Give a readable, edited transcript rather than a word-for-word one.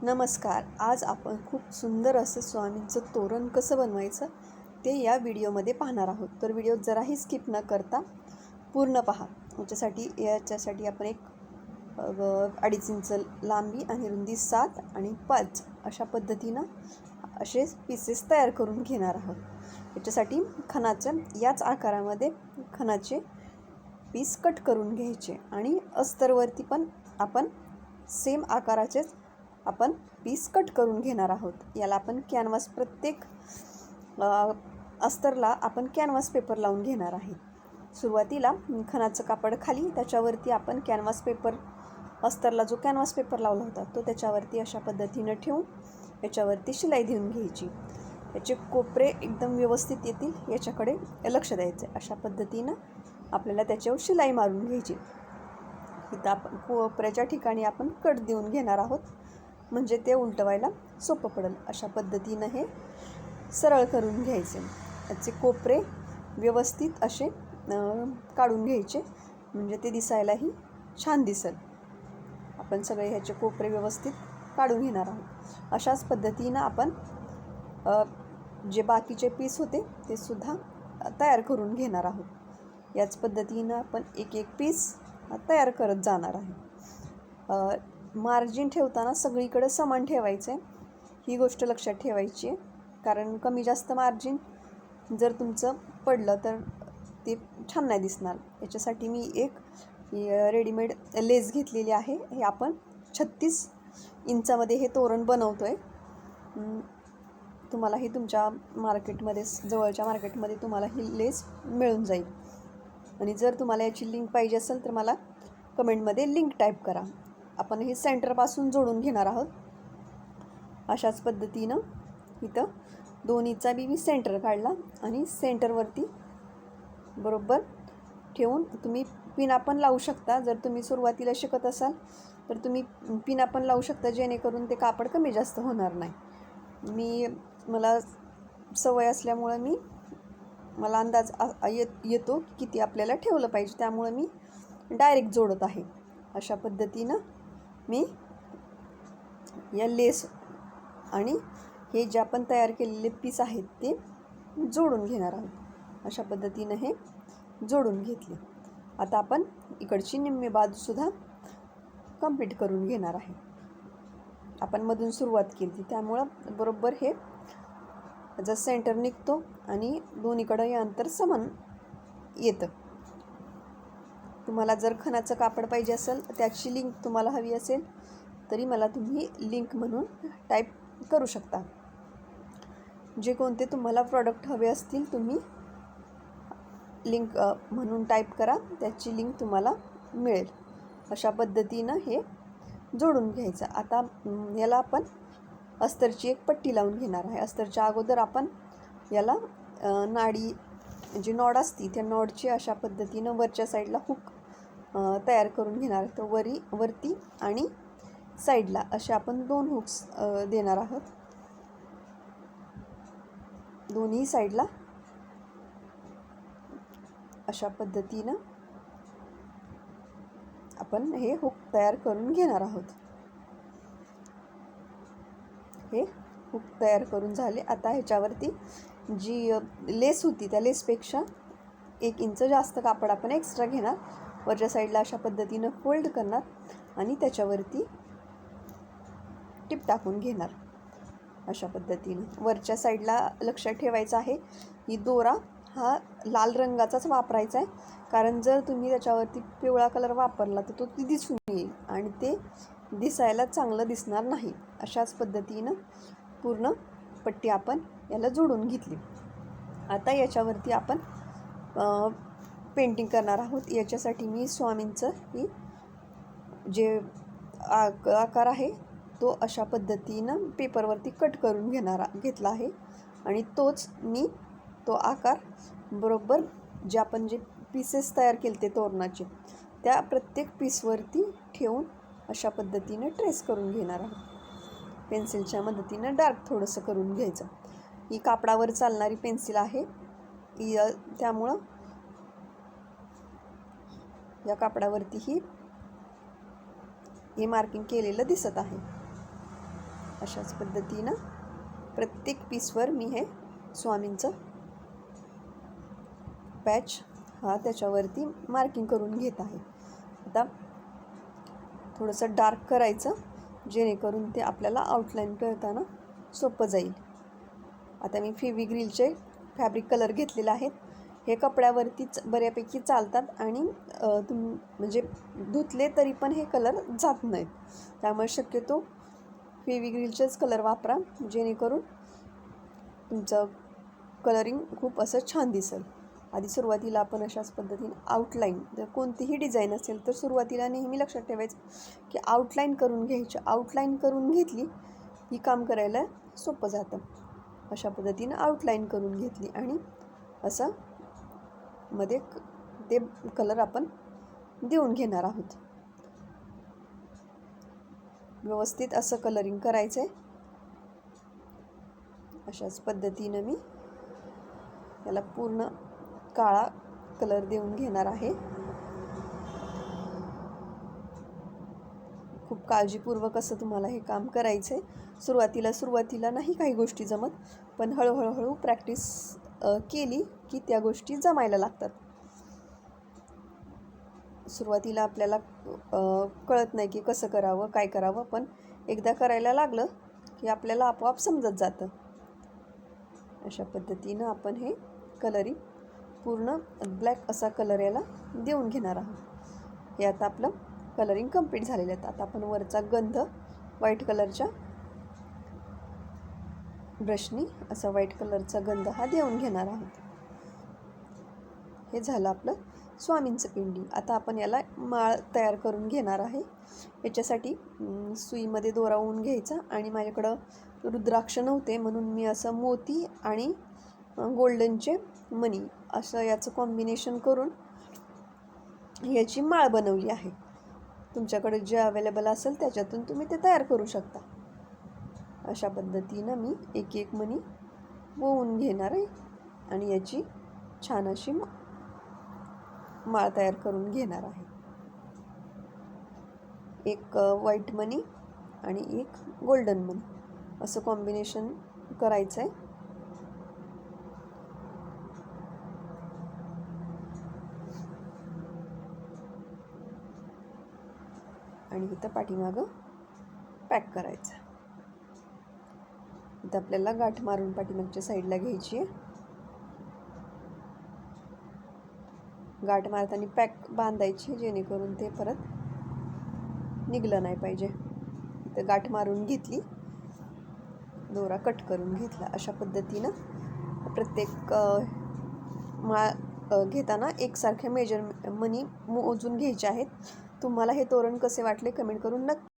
नमस्कार. आज आपण खूप सुंदर असं स्वामींचं तोरण कसं बनवायचं ते या व्हिडिओमध्ये पाहणार आहोत. तर व्हिडिओ जराही स्किप न करता पूर्ण पहा. याच्यासाठी आपण एक 2.5 इंच लांबी आणि रुंदी 7 आणि 5 अशा पद्धतीनं असे पीसेस तयार करून घेणार आहोत. याच्यासाठी याच आकारामध्ये खणाचे पीस कट करून घ्यायचे आणि अस्तरवरती पण आपण सेम आकाराचेच आपण पीस कट करून घेणार आहोत. याला आपण कॅनव्हास प्रत्येक अस्तरला आपण कॅनव्हास पेपर लावून घेणार आहे. सुरुवातीला खणाचं कापड खाली त्याच्यावरती आपण कॅनव्हास पेपर अस्तरला जो कॅनव्हास पेपर लावला होता तो त्याच्यावरती अशा पद्धतीनं ठेवून याच्यावरती शिलाई देऊन घ्यायची. याचे कोपरे एकदम व्यवस्थित येतील याच्याकडे लक्ष द्यायचे. अशा पद्धतीनं आपल्याला त्याच्यावर शिलाई मारून घ्यायची. इथं आपण कोपऱ्याच्या ठिकाणी आपण कट देऊन घेणार आहोत म्हणजे ते उलटवायला सोपं पडेल. अशा पद्धतीनं हे सरळ करून घ्यायचे. याचे कोपरे व्यवस्थित असे काढून घ्यायचे म्हणजे ते दिसायलाही छान दिसेल. आपण सगळे ह्याचे कोपरे व्यवस्थित काढून घेणार आहोत. अशाच पद्धतीनं आपण जे बाकीचे पीस होते ते सुद्धा तयार करून घेणार आहोत. याच पद्धतीनं आपण एक एक पीस तयार करत जाणार आहे. मार्जिन ठेवताना सगळीकडे समान ठेवायचं आहे. ही गोष्ट लक्षात ठेवायची आहे कारण कमी जास्त मार्जिन जर तुमचं पडलं तर ते छान नाही दिसणार. याच्यासाठी मी एक रेडीमेड लेस घेतलेली आहे. हे आपण 36 इंचामध्ये हे तोरण बनवतो आहे. तुम्हाला हे तुमच्या मार्केटमध्ये जवळच्या मार्केटमध्ये तुम्हाला ही लेस मिळून जाईल. आणि जर तुम्हाला याची लिंक पाहिजे असेल तर मला कमेंटमध्ये लिंक टाईप करा. आपण हे सेंटरपासून जोडून घेणार आहोत. अशाच पद्धतीनं इथं दोन्हीचा मी सेंटर काढला आणि सेंटरवरती बरोबर ठेवून तुम्ही पिना पण लावू शकता. जर तुम्ही सुरुवातीला शिकत असाल तर तुम्ही पिना पण लावू शकता जेणेकरून ते कापड कमी जास्त होणार नाही. मला सवय असल्यामुळं मला अंदाज येतो किती आपल्याला ठेवलं पाहिजे, त्यामुळं मी डायरेक्ट जोडत आहे. अशा पद्धतीनं मी या लेस आणि हे जे आपण तयार केलेले पीस आहेत ते जोडून घेणार आहोत. अशा पद्धतीनं हे जोडून घेतले. आता आपण इकडची निम्मी बाजूसुद्धा कंप्लीट करून घेणार आहे. आपण मधून सुरुवात केली त्यामुळं बरोबर हे जर सेंटर निघतो आणि दोन्हीकडं हे अंतर समान येतं. तुम्हाला जर खणाचं कापड पाहिजे असेल त्याची लिंक तुम्हाला हवी असेल तरी मला तुम्ही लिंक म्हणून टाईप करू शकता. जे कोणते तुम्हाला प्रॉडक्ट हवे असतील तुम्ही लिंक म्हणून टाईप करा, त्याची लिंक तुम्हाला मिळेल. अशा पद्धतीनं हे जोडून घ्यायचं. आता याला आपण अस्तरची एक पट्टी लावून घेणार आहे. अस्तरच्या अगोदर आपण याला नाडी जी नॉड असती त्या नॉडची अशा पद्धतीनं वरच्या साईडला हुक तयार करून घेणार. तर वरती आणि साईडला असे आपण 2 हुक्स देणार आहोत. दोन्ही साईडला अशा पद्धतीनं आपण हे हुक तयार करून घेणार आहोत. हे हुक तयार करून झाले. आता ह्याच्यावरती जी लेस होती त्या लेसपेक्षा 1 इंच जास्त कापड आपण एक्स्ट्रा घेणार. वरच्या साईडला अशा पद्धतीनं फोल्ड करणार आणि त्याच्यावरती टिप टाकून घेणार. अशा पद्धतीनं वरच्या साईडला लक्षात ठेवायचं आहे की दोरा हा लाल रंगाचाच वापरायचा आहे, कारण जर तुम्ही त्याच्यावरती पिवळा कलर वापरला तर तो दिसून येईल आणि ते दिसायला चांगलं दिसणार नाही. अशाच पद्धतीनं पूर्ण पट्टी आपण याला जोडून घेतली. आता याच्यावरती आपण पेंटिंग करणार आहोत. याच्यासाठी मी स्वामींचं ही जे आकार आहे तो अशा पद्धतीनं पेपरवरती कट करून घेतला आहे आणि तो आकार बरोबर आपण जे पीसेस तयार केले ते तोरणाचे त्या प्रत्येक पीसवरती ठेवून अशा पद्धतीनं ट्रेस करून घेणार आहोत. पेन्सिलच्या मदतीनं डार्क थोडंसं करून घ्यायचं. ही कापडावर चालणारी पेन्सिल आहे, त्यामुळं या कापडावरती हे मार्किंग केलेलं दिसत आहे. अशाच पद्धतीनं प्रत्येक पीसवर मी हे स्वामींचं पॅच हा त्याच्यावरती मार्किंग करून घेत आहे. आता थोडंसं डार्क करायचं जेणेकरून ते आपल्याला आउटलाईन करताना सोपं जाईल. आता मी फेविग्रिलचे फॅब्रिक कलर घेतलेले आहेत. हे कपड्यावरतीच बऱ्यापैकी चालतात आणि म्हणजे धुतले तरी पण हे कलर जात नाहीत. त्यामुळे शक्यतो फेविग्रिलचेच कलर वापरा जेणेकरून तुमचं कलरिंग खूप असं छान दिसेल. आधी सुरुवातीला आपण अशाच पद्धतीने आउटलाईन, जर कोणतीही डिझाईन असेल तर सुरुवातीला नेहमी लक्षात ठेवायचं की आउटलाईन करून घ्यायची. आउटलाईन करून घेतली की काम करायला सोपं जातं. अशा पद्धतीनं आउटलाईन करून घेतली आणि असं मध्ये ते कलर आपण देऊन घेणार आहोत. व्यवस्थित असं कलरिंग करायचं आहे. अशाच पद्धतीनं मी याला पूर्ण काळा कलर देऊन घेणार आहे. खूप काळजीपूर्वक असं तुम्हाला हे काम करायचं आहे. सुरुवातीला नाही काही गोष्टी जमत, पण हळूहळू प्रॅक्टिस केली की त्या गोष्टी जमायला लागतात. सुरुवातीला आपल्याला कळत नाही की कसं करावं, काय करावं, पण एकदा करायला लागलं की आपल्याला आपोआप समजत जातं. अशा पद्धतीनं आपण हे कलरिंग पूर्ण ब्लॅक असा कलर याला देऊन घेणार आहोत. हे आता आपलं कलरिंग कंप्लीट झालेलं आहे. आता आपण वरचा गंध व्हाईट कलरच्या ब्रशनी असा व्हाईट कलरचा गंध हा देऊन घेणार आहोत. हे झालं आपलं स्वामींचं पेंडिंग. आता आपण याला माळ तयार करून घेणार आहे. याच्यासाठी सुईमध्ये दोरा ओवून घ्यायचा आणि माझ्याकडं रुद्राक्ष नव्हते म्हणून मी असं मोती आणि गोल्डनचे मणी असं याचं कॉम्बिनेशन करून याची माळ बनवली आहे. तुमच्याकडे जे अवेलेबल असेल त्याच्यातून तुम्ही ते तयार करू शकता. अशा पद्धतीनं मी एक एक मणी ओवून घेणार आहे आणि याची छान अशी माळ तयार करून घेणार आहे. एक व्हाईट मनी आणि एक गोल्डन मनी असं कॉम्बिनेशन करायचं आहे. आणि इथं पाठीमागं पॅक करायचं. इथं आपल्याला गाठ मारून पाठीमागच्या साईडला घ्यायची आहे. गाठ मारताना पॅक बांधायची जेणेकरून ते परत निघलं नाही पाहिजे. इथं गाठ मारून घेतली, दोरा कट करून घेतला. अशा पद्धतीनं प्रत्येक माळ घेताना एकसारख्या मनी मोजून घ्यायचे आहेत. तुम्हाला हे तोरण कसे वाटले कमेंट करून नक्की